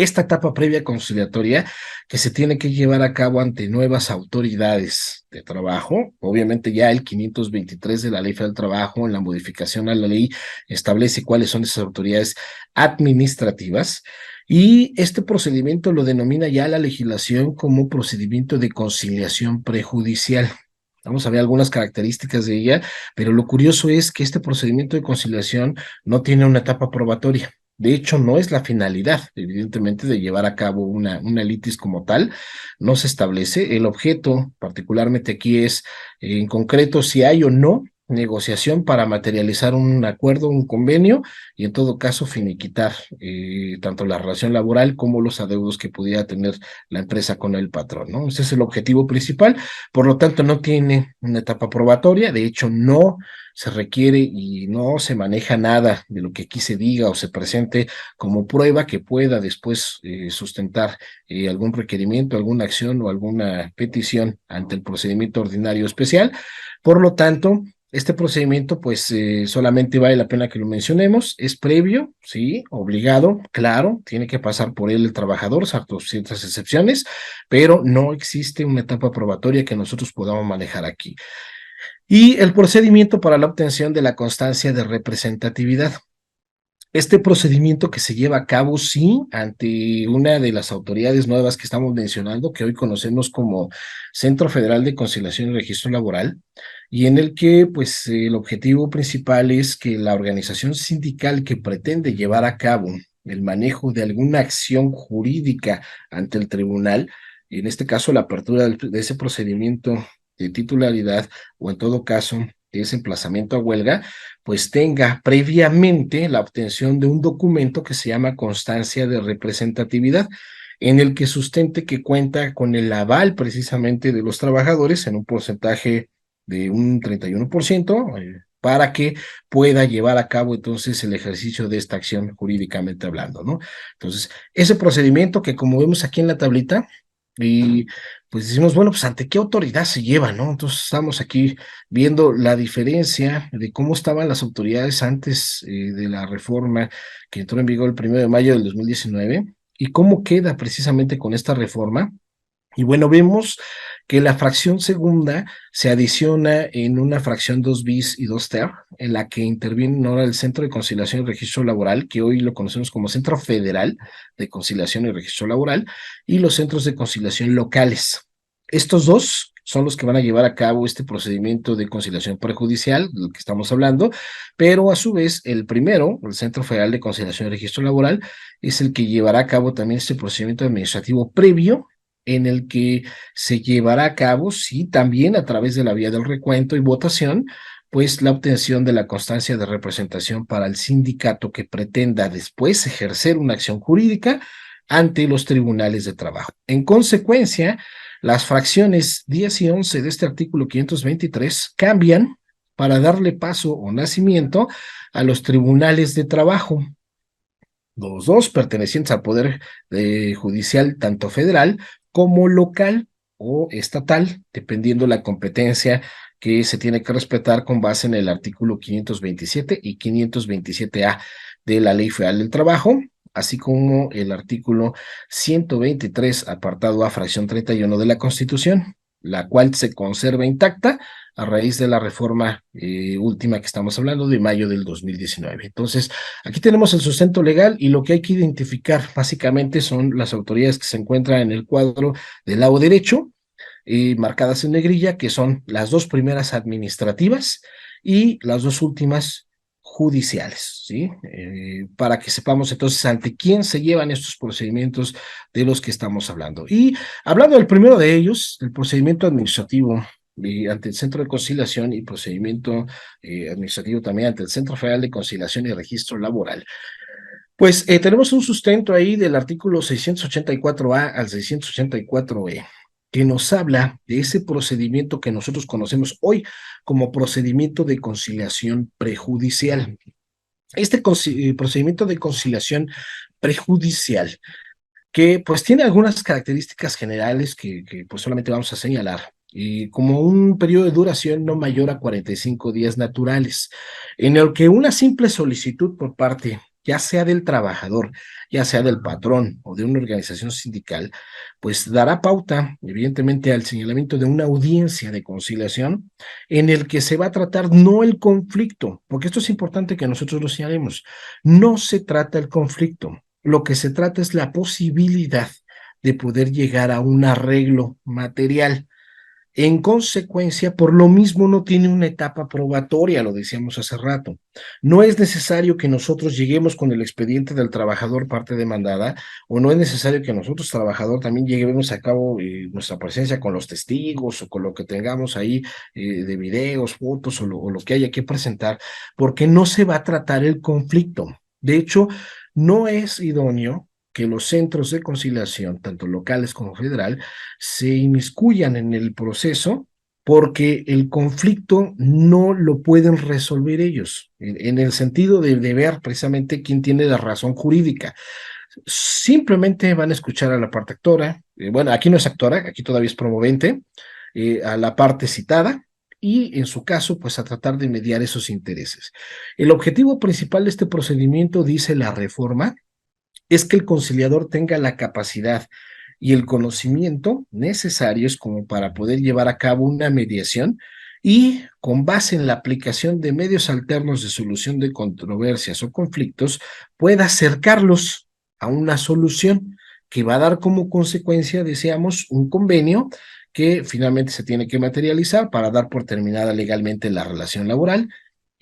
esta etapa previa conciliatoria que se tiene que llevar a cabo ante nuevas autoridades de trabajo. Obviamente ya el 523 de la Ley Federal del Trabajo, en la modificación a la ley, establece cuáles son esas autoridades administrativas, y este procedimiento lo denomina ya la legislación como procedimiento de conciliación prejudicial. Vamos a ver algunas características de ella, pero lo curioso es que este procedimiento de conciliación no tiene una etapa probatoria. De hecho, no es la finalidad, evidentemente, de llevar a cabo una litis como tal. No se establece. El objeto, particularmente aquí, es en concreto si hay o no negociación para materializar un acuerdo, un convenio, y en todo caso finiquitar tanto la relación laboral como los adeudos que pudiera tener la empresa con el patrón, ¿no? Ese es el objetivo principal. Por lo tanto, no tiene una etapa probatoria. De hecho, no se requiere y no se maneja nada de lo que aquí se diga o se presente como prueba que pueda después sustentar algún requerimiento, alguna acción o alguna petición ante el procedimiento ordinario especial. Por lo tanto, este procedimiento, pues solamente vale la pena que lo mencionemos, es previo, sí, obligado, claro, tiene que pasar por él el trabajador, salvo ciertas excepciones, pero no existe una etapa probatoria que nosotros podamos manejar aquí. Y el procedimiento para la obtención de la constancia de representatividad. Este procedimiento que se lleva a cabo, sí, ante una de las autoridades nuevas que estamos mencionando, que hoy conocemos como Centro Federal de Conciliación y Registro Laboral, y en el que, pues, el objetivo principal es que la organización sindical que pretende llevar a cabo el manejo de alguna acción jurídica ante el tribunal, en este caso la apertura de ese procedimiento de titularidad, o en todo caso ese emplazamiento a huelga, pues tenga previamente la obtención de un documento que se llama constancia de representatividad, en el que sustente que cuenta con el aval precisamente de los trabajadores en un porcentaje de un 31%, para que pueda llevar a cabo entonces el ejercicio de esta acción jurídicamente hablando, ¿no? Entonces, ese procedimiento que, como vemos aquí en la tablita, y pues decimos, bueno, pues ante qué autoridad se lleva, ¿no? Entonces estamos aquí viendo la diferencia de cómo estaban las autoridades antes de la reforma que entró en vigor el 1 de mayo del 2019, y cómo queda precisamente con esta reforma. Y bueno, vemos que la fracción segunda se adiciona en una fracción 2 bis y 2 ter, en la que interviene ahora el Centro de Conciliación y Registro Laboral, que hoy lo conocemos como Centro Federal de Conciliación y Registro Laboral, y los centros de conciliación locales. Estos dos son los que van a llevar a cabo este procedimiento de conciliación prejudicial, del que estamos hablando, pero a su vez el primero, el Centro Federal de Conciliación y Registro Laboral, es el que llevará a cabo también este procedimiento administrativo previo, en el que se llevará a cabo, sí, también a través de la vía del recuento y votación, pues la obtención de la constancia de representación para el sindicato que pretenda después ejercer una acción jurídica ante los tribunales de trabajo. En consecuencia, las fracciones 10 y 11 de este artículo 523 cambian para darle paso o nacimiento a los tribunales de trabajo, los dos pertenecientes al Poder Judicial, tanto federal como local o estatal, dependiendo la competencia que se tiene que respetar con base en el artículo 527 y 527A de la Ley Federal del Trabajo, así como el artículo 123, apartado A, fracción 31 de la Constitución, la cual se conserva intacta a raíz de la reforma última que estamos hablando de mayo del 2019. Entonces, aquí tenemos el sustento legal, y lo que hay que identificar básicamente son las autoridades que se encuentran en el cuadro del lado derecho, marcadas en negrilla, que son las dos primeras administrativas y las dos últimas judiciales, ¿sí? Para que sepamos entonces ante quién se llevan estos procedimientos de los que estamos hablando. Y hablando del primero de ellos, el procedimiento administrativo ante el Centro de Conciliación, y procedimiento administrativo también ante el Centro Federal de Conciliación y Registro Laboral. Pues tenemos un sustento ahí del artículo 684A al 684E, que nos habla de ese procedimiento que nosotros conocemos hoy como procedimiento de conciliación prejudicial. Este procedimiento de conciliación prejudicial, que pues tiene algunas características generales que pues solamente vamos a señalar, como un periodo de duración no mayor a 45 días naturales, en el que una simple solicitud por parte ya sea del trabajador, ya sea del patrón o de una organización sindical, pues dará pauta, evidentemente, al señalamiento de una audiencia de conciliación en el que se va a tratar no el conflicto, porque esto es importante que nosotros lo señalemos, no se trata el conflicto, lo que se trata es la posibilidad de poder llegar a un arreglo material. En consecuencia, por lo mismo no tiene una etapa probatoria, lo decíamos hace rato. No es necesario que nosotros lleguemos con el expediente del trabajador parte demandada, o no es necesario que nosotros, trabajador, también lleguemos a cabo nuestra presencia con los testigos o con lo que tengamos ahí de videos, fotos o lo que haya que presentar, porque no se va a tratar el conflicto. De hecho, no es idóneo que los centros de conciliación, tanto locales como federal, se inmiscuyan en el proceso porque el conflicto no lo pueden resolver ellos, en el sentido de ver precisamente quién tiene la razón jurídica. Simplemente van a escuchar a la parte actora, bueno, aquí no es actora, aquí todavía es promovente, a la parte citada, y en su caso, pues a tratar de mediar esos intereses. El objetivo principal de este procedimiento, dice la reforma, es que el conciliador tenga la capacidad y el conocimiento necesarios como para poder llevar a cabo una mediación y con base en la aplicación de medios alternos de solución de controversias o conflictos, pueda acercarlos a una solución que va a dar como consecuencia, deseamos, un convenio que finalmente se tiene que materializar para dar por terminada legalmente la relación laboral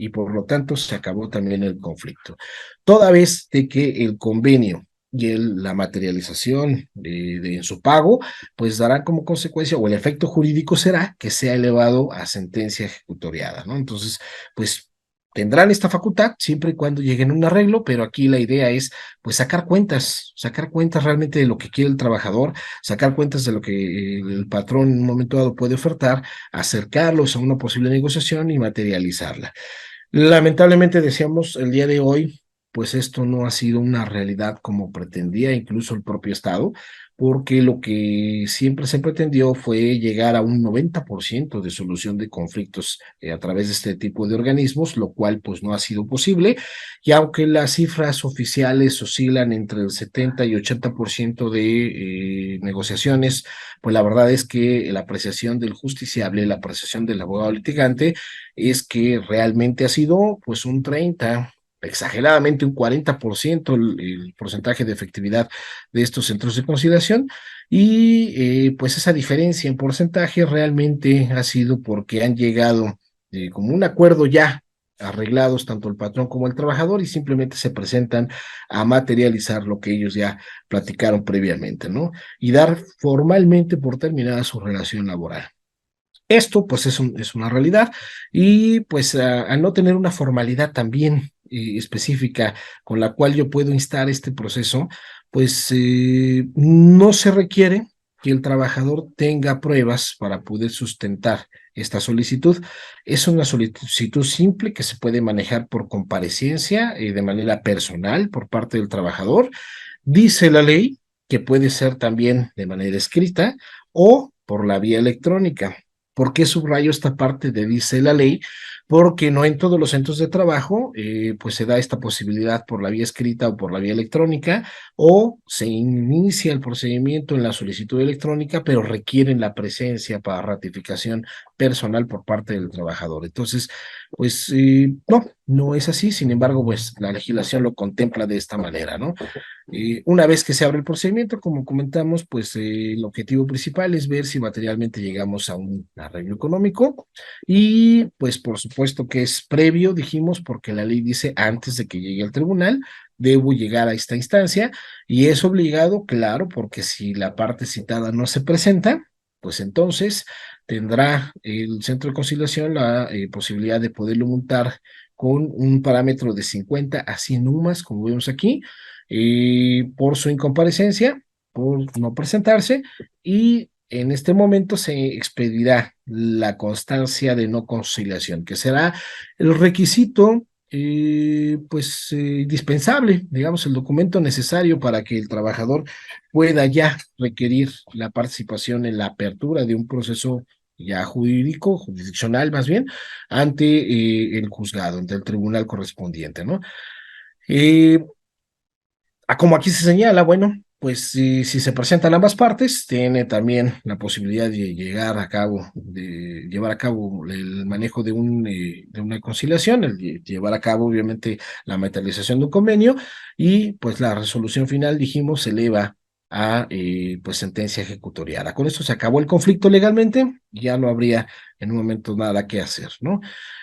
y por lo tanto se acabó también el conflicto. Toda vez de que el convenio y la materialización en su pago, pues dará como consecuencia, o el efecto jurídico será que sea elevado a sentencia ejecutoriada, ¿no? Entonces, pues tendrán esta facultad siempre y cuando lleguen a un arreglo, pero aquí la idea es pues sacar cuentas realmente de lo que quiere el trabajador, sacar cuentas de lo que el patrón en un momento dado puede ofertar, acercarlos a una posible negociación y materializarla. Lamentablemente, decíamos, el día de hoy, pues esto no ha sido una realidad como pretendía incluso el propio Estado, porque lo que siempre se pretendió fue llegar a un 90% de solución de conflictos a través de este tipo de organismos, lo cual pues no ha sido posible, y aunque las cifras oficiales oscilan entre el 70 y 80% de negociaciones, pues la verdad es que la apreciación del justiciable, la apreciación del abogado litigante, es que realmente ha sido pues un 30, exageradamente un 40% el porcentaje de efectividad de estos centros de conciliación y pues esa diferencia en porcentaje realmente ha sido porque han llegado como un acuerdo ya arreglados tanto el patrón como el trabajador y simplemente se presentan a materializar lo que ellos ya platicaron previamente, ¿no? Y dar formalmente por terminada su relación laboral. Esto pues es una realidad y pues al no tener una formalidad también específica con la cual yo puedo instar este proceso, pues no se requiere que el trabajador tenga pruebas para poder sustentar esta solicitud. Es una solicitud simple que se puede manejar por comparecencia de manera personal por parte del trabajador. Dice la ley que puede ser también de manera escrita o por la vía electrónica. ¿Por qué subrayo esta parte de dice la ley? Porque no en todos los centros de trabajo pues se da esta posibilidad por la vía escrita o por la vía electrónica, o se inicia el procedimiento en la solicitud electrónica, pero requieren la presencia para ratificación personal por parte del trabajador. Entonces, pues no es así, sin embargo, pues la legislación lo contempla de esta manera, ¿no? Una vez que se abre el procedimiento, como comentamos, pues el objetivo principal es ver si materialmente llegamos a un arreglo económico y pues por supuesto que es previo, dijimos, porque la ley dice antes de que llegue al tribunal, debo llegar a esta instancia y es obligado, claro, porque si la parte citada no se presenta, pues entonces tendrá el centro de conciliación la posibilidad de poderlo multar con un parámetro de 50 a 100 UMAS, como vemos aquí, por su incomparecencia, por no presentarse, y en este momento se expedirá la constancia de no conciliación, que será el requisito pues indispensable, digamos, el documento necesario para que el trabajador pueda ya requerir la participación en la apertura de un proceso ya jurídico, jurisdiccional más bien, ante el juzgado, ante el tribunal correspondiente, ¿no? Eh, Como aquí se señala, bueno, pues si se presentan ambas partes, tiene también la posibilidad de llevar a cabo el manejo de una conciliación, llevar a cabo obviamente la materialización de un convenio y pues la resolución final, dijimos, se eleva a pues sentencia ejecutoriada. Con esto se acabó el conflicto legalmente, ya no habría en un momento nada que hacer, ¿no?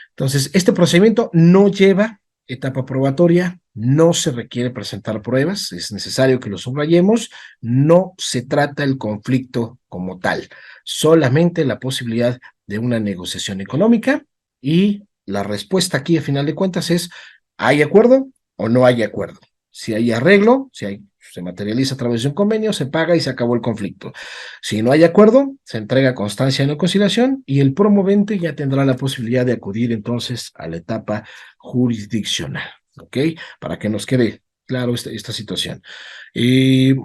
Entonces, este procedimiento no lleva etapa probatoria, no se requiere presentar pruebas, es necesario que lo subrayemos, no se trata el conflicto como tal, solamente la posibilidad de una negociación económica y la respuesta aquí, a final de cuentas, es ¿hay acuerdo o no hay acuerdo? Si hay arreglo, se materializa a través de un convenio, se paga y se acabó el conflicto. Si no hay acuerdo, se entrega constancia de no conciliación y el promovente ya tendrá la posibilidad de acudir entonces a la etapa jurisdiccional, ¿ok? Para que nos quede claro esta situación. Eh,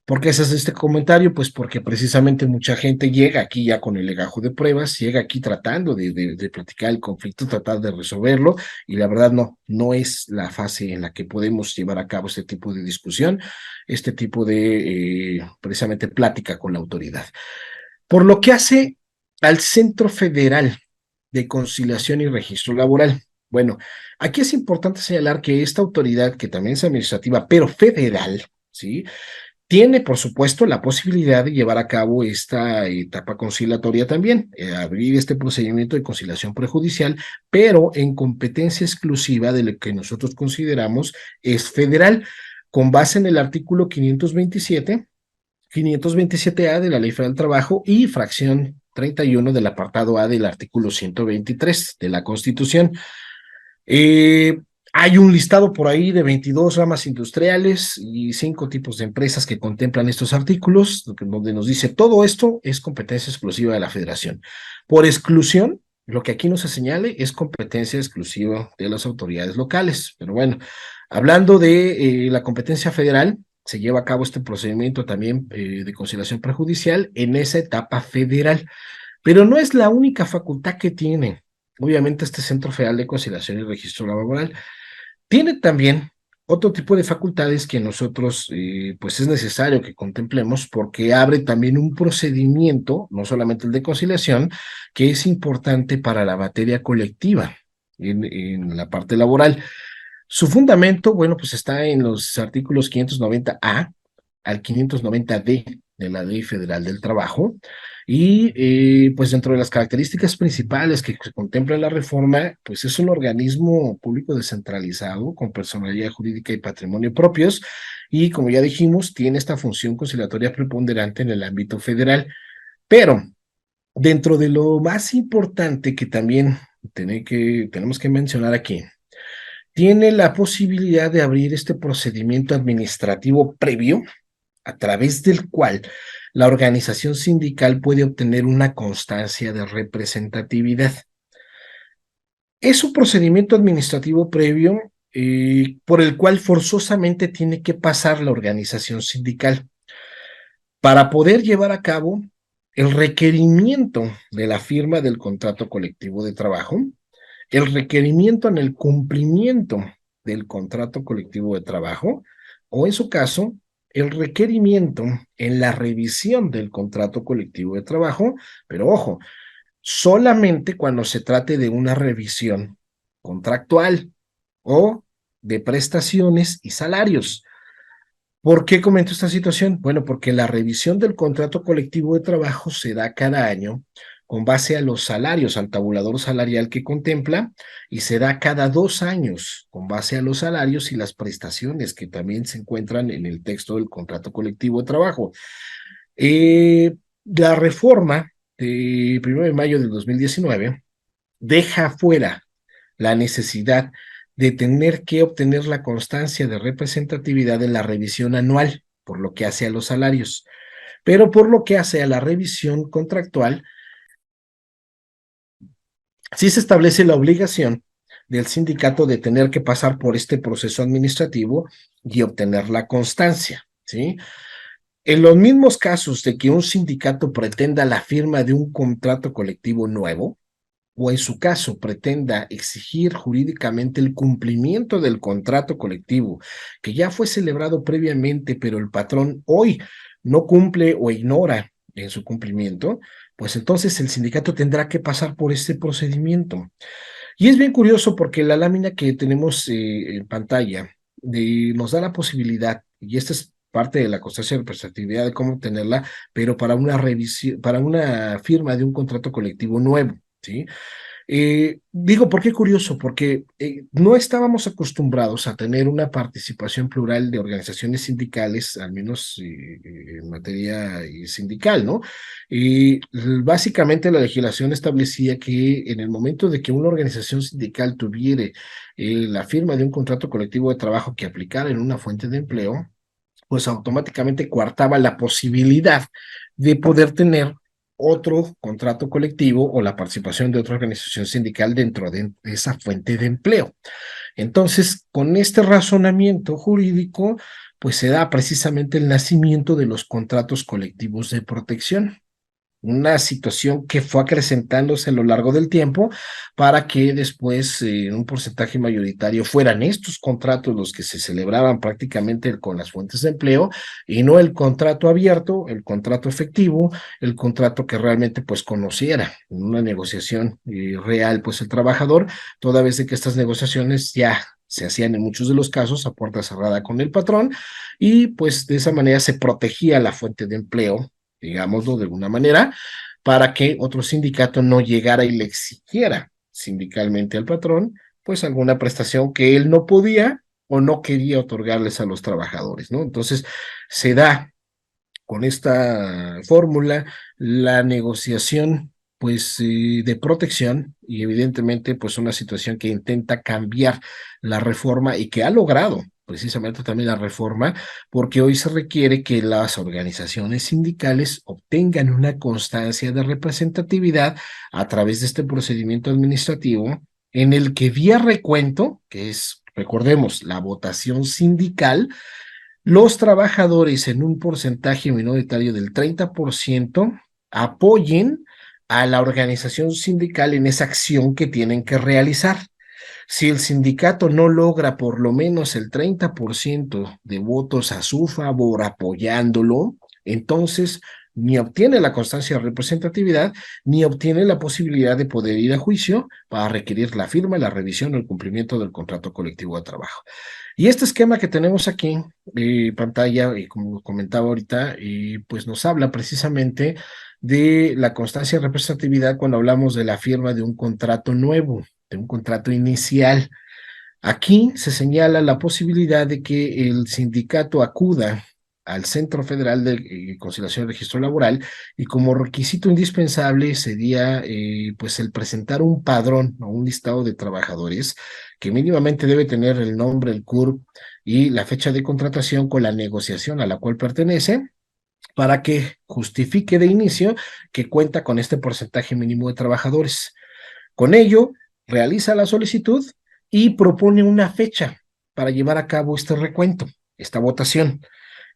¿Por qué haces este comentario? Pues porque precisamente mucha gente llega aquí ya con el legajo de pruebas, llega aquí tratando de platicar el conflicto, tratar de resolverlo, y la verdad no es la fase en la que podemos llevar a cabo este tipo de discusión, este tipo de precisamente plática con la autoridad. Por lo que hace al Centro Federal de Conciliación y Registro Laboral. Bueno, aquí es importante señalar que esta autoridad, que también es administrativa, pero federal, ¿sí? Tiene, por supuesto, la posibilidad de llevar a cabo esta etapa conciliatoria también, abrir este procedimiento de conciliación prejudicial, pero en competencia exclusiva de lo que nosotros consideramos es federal, con base en el artículo 527A de la Ley Federal del Trabajo y fracción 31 del apartado A del artículo 123 de la Constitución. Eh, Hay un listado por ahí de 22 ramas industriales y 5 tipos de empresas que contemplan estos artículos, donde nos dice todo esto es competencia exclusiva de la Federación. Por exclusión, lo que aquí no se señale es competencia exclusiva de las autoridades locales. Pero bueno, hablando de la competencia federal, se lleva a cabo este procedimiento también de conciliación prejudicial en esa etapa federal. Pero no es la única facultad que tiene. Obviamente este Centro Federal de Conciliación y Registro Laboral tiene también otro tipo de facultades que nosotros, pues es necesario que contemplemos porque abre también un procedimiento, no solamente el de conciliación, que es importante para la materia colectiva en la parte laboral. Su fundamento, bueno, pues está en los artículos 590A al 590D de la Ley Federal del Trabajo. Y pues dentro de las características principales que se contempla en la reforma, pues es un organismo público descentralizado con personalidad jurídica y patrimonio propios y como ya dijimos, tiene esta función conciliatoria preponderante en el ámbito federal. Pero dentro de lo más importante que también tenemos que mencionar aquí, tiene la posibilidad de abrir este procedimiento administrativo previo a través del cual la organización sindical puede obtener una constancia de representatividad. Es un procedimiento administrativo previo por el cual forzosamente tiene que pasar la organización sindical para poder llevar a cabo el requerimiento de la firma del contrato colectivo de trabajo, el requerimiento en el cumplimiento del contrato colectivo de trabajo o en su caso, el requerimiento en la revisión del contrato colectivo de trabajo, pero ojo, solamente cuando se trate de una revisión contractual o de prestaciones y salarios. ¿Por qué comento esta situación? Bueno, porque la revisión del contrato colectivo de trabajo se da cada año con base a los salarios, al tabulador salarial que contempla, y se da cada 2 años con base a los salarios y las prestaciones que también se encuentran en el texto del contrato colectivo de trabajo. La reforma de 1 de mayo del 2019 deja fuera la necesidad de tener que obtener la constancia de representatividad en la revisión anual, por lo que hace a los salarios, pero por lo que hace a la revisión contractual, sí se establece la obligación del sindicato de tener que pasar por este proceso administrativo y obtener la constancia, ¿sí? En los mismos casos de que un sindicato pretenda la firma de un contrato colectivo nuevo, o en su caso pretenda exigir jurídicamente el cumplimiento del contrato colectivo que ya fue celebrado previamente, pero el patrón hoy no cumple o ignora en su cumplimiento, pues entonces el sindicato tendrá que pasar por este procedimiento. Y es bien curioso porque la lámina que tenemos en pantalla nos da la posibilidad, y esta es parte de la constancia de representatividad de cómo obtenerla, pero para una revisión, para una firma de un contrato colectivo nuevo, ¿sí? Digo, ¿por qué curioso? Porque no estábamos acostumbrados a tener una participación plural de organizaciones sindicales, al menos en materia sindical, ¿no? Básicamente la legislación establecía que en el momento de que una organización sindical tuviera la firma de un contrato colectivo de trabajo que aplicara en una fuente de empleo, pues automáticamente coartaba la posibilidad de poder tener otro contrato colectivo o la participación de otra organización sindical dentro de esa fuente de empleo. Entonces, con este razonamiento jurídico, pues se da precisamente el nacimiento de los contratos colectivos de protección, una situación que fue acrecentándose a lo largo del tiempo para que después en un porcentaje mayoritario fueran estos contratos los que se celebraban prácticamente con las fuentes de empleo y no el contrato abierto, el contrato efectivo, el contrato que realmente pues conociera en una negociación real pues el trabajador, toda vez de que estas negociaciones ya se hacían en muchos de los casos a puerta cerrada con el patrón y pues de esa manera se protegía la fuente de empleo, digámoslo de alguna manera, para que otro sindicato no llegara y le exigiera sindicalmente al patrón, pues alguna prestación que él no podía o no quería otorgarles a los trabajadores, ¿no? Entonces, se da con esta fórmula la negociación pues de protección y evidentemente pues una situación que intenta cambiar la reforma y que ha logrado precisamente también la reforma porque hoy se requiere que las organizaciones sindicales obtengan una constancia de representatividad a través de este procedimiento administrativo en el que vía recuento, que es, recordemos, la votación sindical, los trabajadores en un porcentaje minoritario del 30% apoyen a la organización sindical en esa acción que tienen que realizar. Si el sindicato no logra por lo menos el 30% de votos a su favor apoyándolo, entonces ni obtiene la constancia de representatividad, ni obtiene la posibilidad de poder ir a juicio para requerir la firma, la revisión o el cumplimiento del contrato colectivo de trabajo. Y este esquema que tenemos aquí, pantalla, y como comentaba ahorita, pues nos habla precisamente de la constancia de representatividad cuando hablamos de la firma de un contrato nuevo, de un contrato inicial. Aquí se señala la posibilidad de que el sindicato acuda al Centro Federal de Conciliación y Registro Laboral y como requisito indispensable sería pues el presentar un padrón o un listado de trabajadores que mínimamente debe tener el nombre, el CURP y la fecha de contratación con la negociación a la cual pertenece para que justifique de inicio que cuenta con este porcentaje mínimo de trabajadores. Con ello, realiza la solicitud y propone una fecha para llevar a cabo este recuento, esta votación,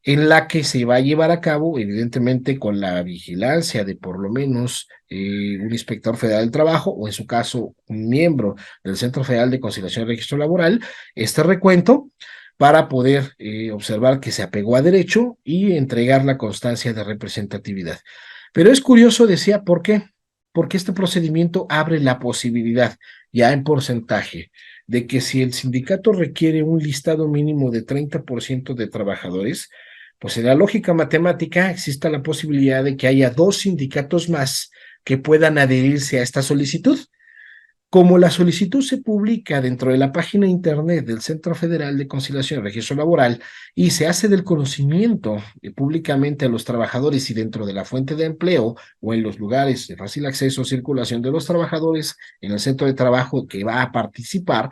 en la que se va a llevar a cabo, evidentemente, con la vigilancia de por lo menos un inspector federal del trabajo o en su caso un miembro del Centro Federal de Conciliación y Registro Laboral, este recuento para poder observar que se apegó a derecho y entregar la constancia de representatividad. Pero es curioso, decía, ¿por qué? Porque este procedimiento abre la posibilidad, ya en porcentaje, de que si el sindicato requiere un listado mínimo de 30% de trabajadores, pues en la lógica matemática exista la posibilidad de que haya dos sindicatos más que puedan adherirse a esta solicitud. Como la solicitud se publica dentro de la página internet del Centro Federal de Conciliación y Registro Laboral y se hace del conocimiento públicamente a los trabajadores y dentro de la fuente de empleo o en los lugares de fácil acceso o circulación de los trabajadores en el centro de trabajo que va a participar,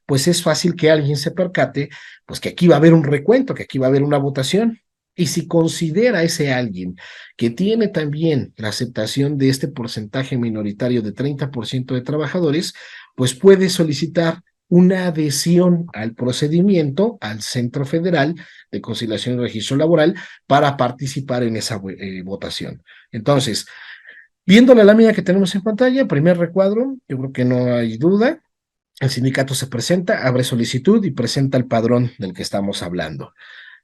pues es fácil que alguien se percate, pues que aquí va a haber un recuento, que aquí va a haber una votación. Y si considera ese alguien que tiene también la aceptación de este porcentaje minoritario de 30% de trabajadores, pues puede solicitar una adhesión al procedimiento al Centro Federal de Conciliación y Registro Laboral para participar en esa votación. Entonces, Viendo la lámina que tenemos en pantalla, primer recuadro, yo creo que no hay duda. El sindicato se presenta, abre solicitud y presenta el padrón del que estamos hablando.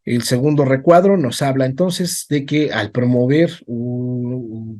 El segundo recuadro nos habla entonces de que al promover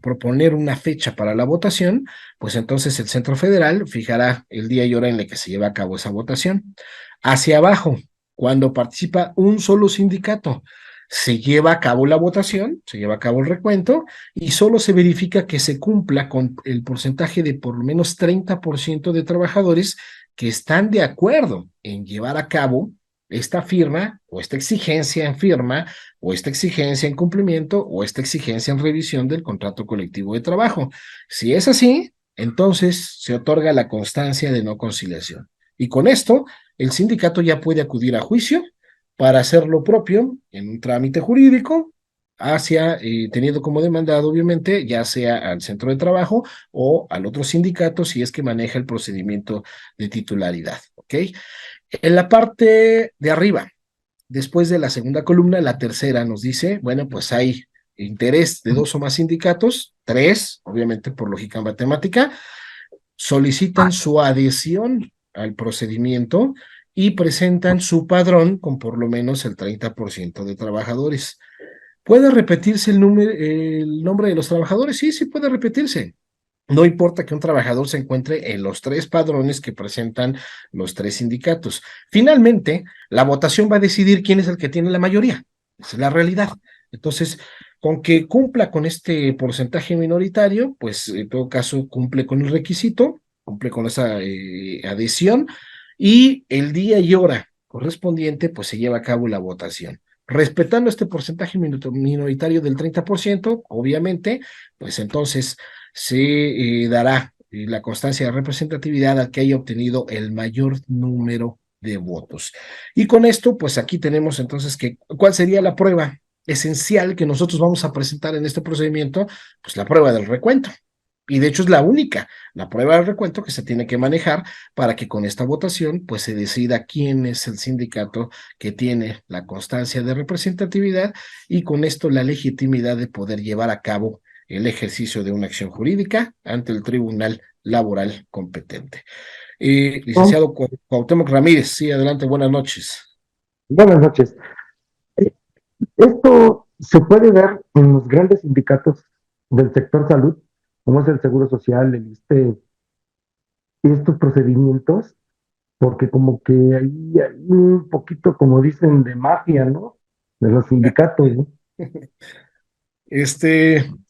proponer una fecha para la votación, pues entonces el Centro Federal fijará el día y hora en el que se lleva a cabo esa votación. Hacia abajo, cuando participa un solo sindicato, se lleva a cabo la votación, se lleva a cabo el recuento y solo se verifica que se cumpla con el porcentaje de por lo menos 30% de trabajadores que están de acuerdo en llevar a cabo esta firma o esta exigencia en firma o esta exigencia en cumplimiento o esta exigencia en revisión del contrato colectivo de trabajo. Si es así, entonces se otorga la constancia de no conciliación. Y con esto, el sindicato ya puede acudir a juicio para hacer lo propio en un trámite jurídico hacia, teniendo como demandado, obviamente, ya sea al centro de trabajo o al otro sindicato si es que maneja el procedimiento de titularidad, ¿ok? En la parte de arriba, después de la segunda columna, la tercera nos dice, bueno, pues hay interés de dos o más sindicatos, tres, obviamente por lógica matemática, solicitan su adhesión al procedimiento y presentan su padrón con por lo menos el 30% de trabajadores. ¿Puede repetirse el nombre de los trabajadores? Sí, sí puede repetirse. No importa que un trabajador se encuentre en los tres padrones que presentan los tres sindicatos. Finalmente, la votación va a decidir quién es el que tiene la mayoría. Esa es la realidad. Entonces, con que cumpla con este porcentaje minoritario, pues en todo caso cumple con el requisito, cumple con esa adhesión y el día y hora correspondiente, pues se lleva a cabo la votación. Respetando este porcentaje minoritario del 30%, obviamente, pues entonces se dará la constancia de representatividad al que haya obtenido el mayor número de votos. Y con esto, pues aquí tenemos entonces que, ¿cuál sería la prueba esencial que nosotros vamos a presentar en este procedimiento? Pues la prueba del recuento. Y de hecho es la única, la prueba del recuento que se tiene que manejar para que con esta votación pues se decida quién es el sindicato que tiene la constancia de representatividad y con esto la legitimidad de poder llevar a cabo el ejercicio de una acción jurídica ante el tribunal laboral competente. Oh, Licenciado Cuauhtémoc Ramírez, sí, adelante, buenas noches. buenas noches. Eh, Esto se puede ver en los grandes sindicatos del sector salud, como es el Seguro Social, el ISSSTE, estos procedimientos, porque como que ahí hay un poquito, como dicen, de mafia, ¿no? De los sindicatos, ¿no?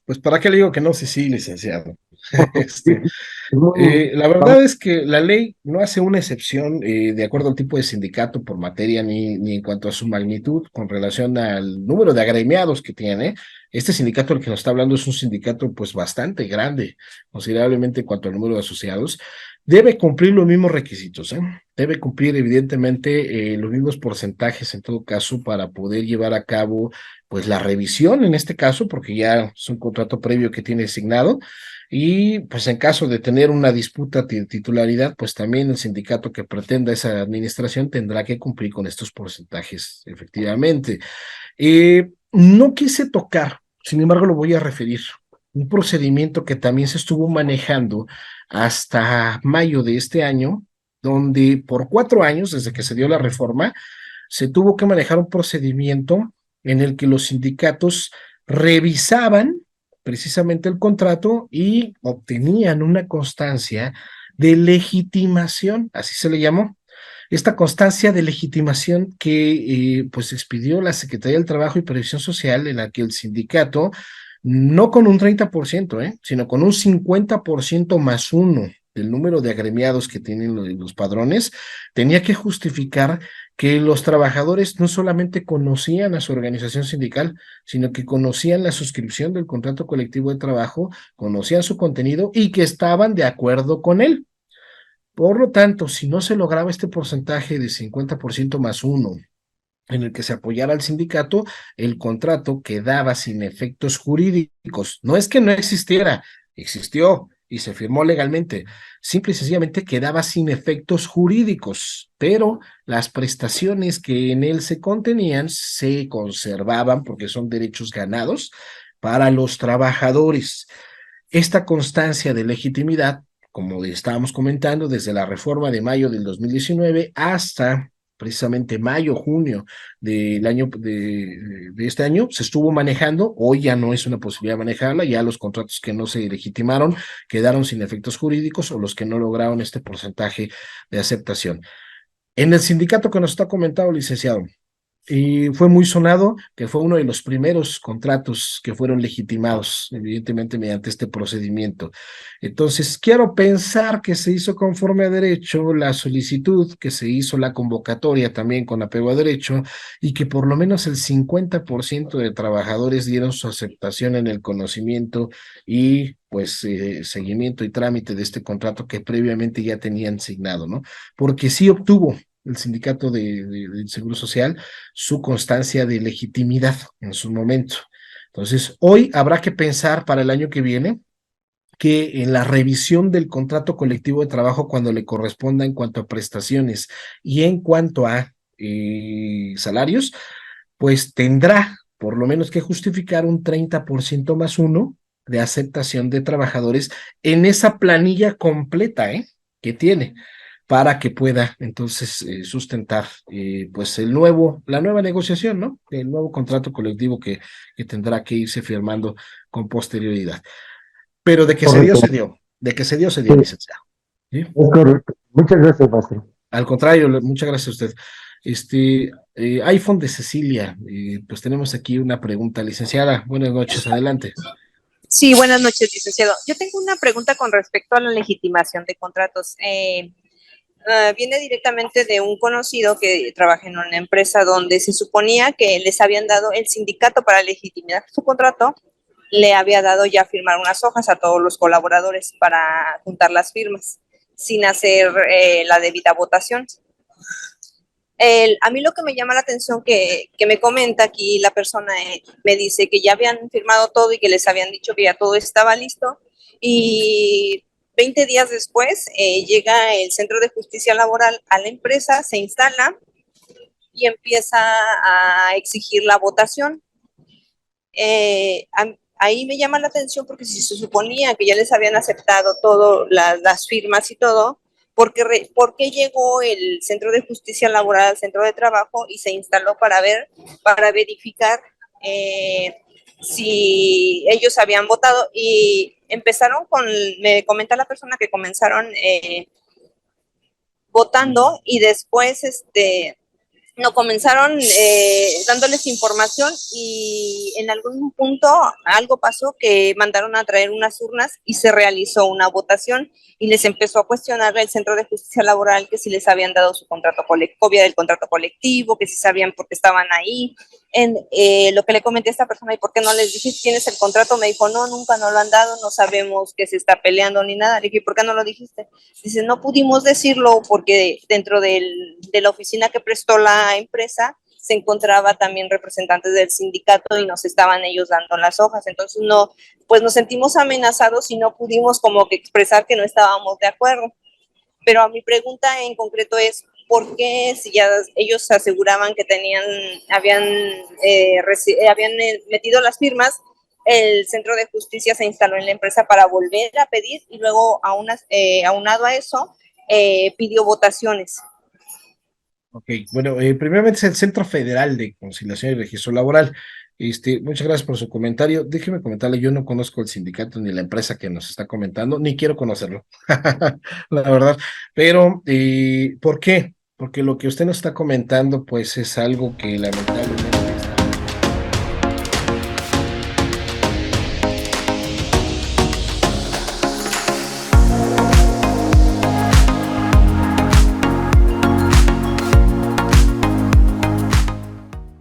Pues para qué le digo que no, sí, sí, licenciado. Sí, Este, es muy la verdad es que la ley no hace una excepción de acuerdo al tipo de sindicato por materia ni en cuanto a su magnitud con relación al número de agremiados que tiene. Este sindicato del que nos está hablando es un sindicato pues bastante grande, considerablemente en cuanto al número de asociados. Debe cumplir los mismos requisitos, ¿eh? Debe cumplir evidentemente los mismos porcentajes en todo caso para poder llevar a cabo pues la revisión en este caso, porque ya es un contrato previo que tiene asignado y pues en caso de tener una disputa de titularidad, pues también el sindicato que pretenda esa administración tendrá que cumplir con estos porcentajes, efectivamente. No quise tocar, sin embargo lo voy a referir, un procedimiento que también se estuvo manejando hasta mayo de este año, donde por 4 años, desde que se dio la reforma, se tuvo que manejar un procedimiento en el que los sindicatos revisaban precisamente el contrato y obtenían una constancia de legitimación, así se le llamó. Esta constancia de legitimación que pues expidió la Secretaría del Trabajo y Previsión Social, en la que el sindicato, no con un 30%, sino con un 50% más uno del número de agremiados que tienen los padrones, tenía que justificar que los trabajadores no solamente conocían a su organización sindical, sino que conocían la suscripción del contrato colectivo de trabajo, conocían su contenido y que estaban de acuerdo con él. Por lo tanto, si no se lograba este porcentaje de 50% más uno en el que se apoyara al sindicato, el contrato quedaba sin efectos jurídicos. No es que no existiera, existió y se firmó legalmente. Simple y sencillamente quedaba sin efectos jurídicos, pero las prestaciones que en él se contenían se conservaban porque son derechos ganados para los trabajadores. Esta constancia de legitimidad, como estábamos comentando, desde la reforma de mayo del 2019 hasta precisamente mayo, junio del año de este año, se estuvo manejando. Hoy ya no es una posibilidad manejarla, ya los contratos que no se legitimaron quedaron sin efectos jurídicos, o los que no lograron este porcentaje de aceptación. En el sindicato que nos está comentando, licenciado, y fue muy sonado, que fue uno de los primeros contratos que fueron legitimados, evidentemente mediante este procedimiento. Entonces, quiero pensar que se hizo conforme a derecho la solicitud, que se hizo la convocatoria también con apego a derecho, y que por lo menos el 50% de trabajadores dieron su aceptación en el conocimiento y pues seguimiento y trámite de este contrato que previamente ya tenían signado, ¿no? Porque sí obtuvo el sindicato del Seguro Social su constancia de legitimidad en su momento. Entonces, hoy habrá que pensar para el año que viene que en la revisión del contrato colectivo de trabajo, cuando le corresponda en cuanto a prestaciones y en cuanto a salarios, pues tendrá por lo menos que justificar un 30% más uno de aceptación de trabajadores en esa planilla completa, que tiene, para que pueda entonces sustentar pues la nueva negociación, ¿no? El nuevo contrato colectivo que tendrá que irse firmando con posterioridad. Pero de que se dio, Correcto. se dio. De que se Sí, dio, licenciado. ¿Sí? es correcto. Muchas gracias, maestro. Al contrario, muchas gracias a usted. iPhone de Cecilia, pues tenemos aquí una pregunta, licenciada. Buenas noches, adelante. Sí, buenas noches, licenciado. Yo tengo una pregunta con respecto a la legitimación de contratos. Viene directamente de un conocido que trabaja en una empresa donde se suponía que les habían dado el sindicato para legitimar su contrato, le había dado ya firmar unas hojas a todos los colaboradores para juntar las firmas, sin hacer la debida votación. A mí lo que me llama la atención que me comenta aquí la persona, me dice que ya habían firmado todo y que les habían dicho que ya todo estaba listo, y 20 días después llega el Centro de Justicia Laboral a la empresa, se instala y empieza a exigir la votación. Ahí me llama la atención porque si se suponía que ya les habían aceptado todo, las firmas y todo, ¿por qué llegó el Centro de Justicia Laboral al centro de trabajo y se instaló para verificar si ellos habían votado? Y empezaron me comenta la persona que comenzaron votando, y después no comenzaron dándoles información, y en algún punto algo pasó que mandaron a traer unas urnas y se realizó una votación, y les empezó a cuestionar el Centro de Justicia Laboral que si les habían dado su copia del contrato colectivo, que si sabían por qué estaban ahí. Lo que le comenté a esta persona: ¿y por qué no les dije tienes el contrato? Me dijo: no, nunca nos lo han dado, no sabemos que se está peleando ni nada. Le dije: ¿por qué no lo dijiste? Dice: no pudimos decirlo porque dentro de la oficina que prestó la empresa se encontraba también representantes del sindicato y nos estaban ellos dando las hojas. Entonces no, pues nos sentimos amenazados y no pudimos como que expresar que no estábamos de acuerdo. Pero a mi pregunta en concreto es: ¿por qué, si ya ellos aseguraban que habían metido las firmas, el Centro de Justicia se instaló en la empresa para volver a pedir, y luego aunado a eso pidió votaciones? Ok, bueno, primeramente es el Centro Federal de Conciliación y Registro Laboral. Muchas gracias por su comentario. Déjeme comentarle, yo no conozco el sindicato ni la empresa que nos está comentando, ni quiero conocerlo, la verdad. Pero, ¿por qué? Porque lo que usted nos está comentando, pues es algo que lamentablemente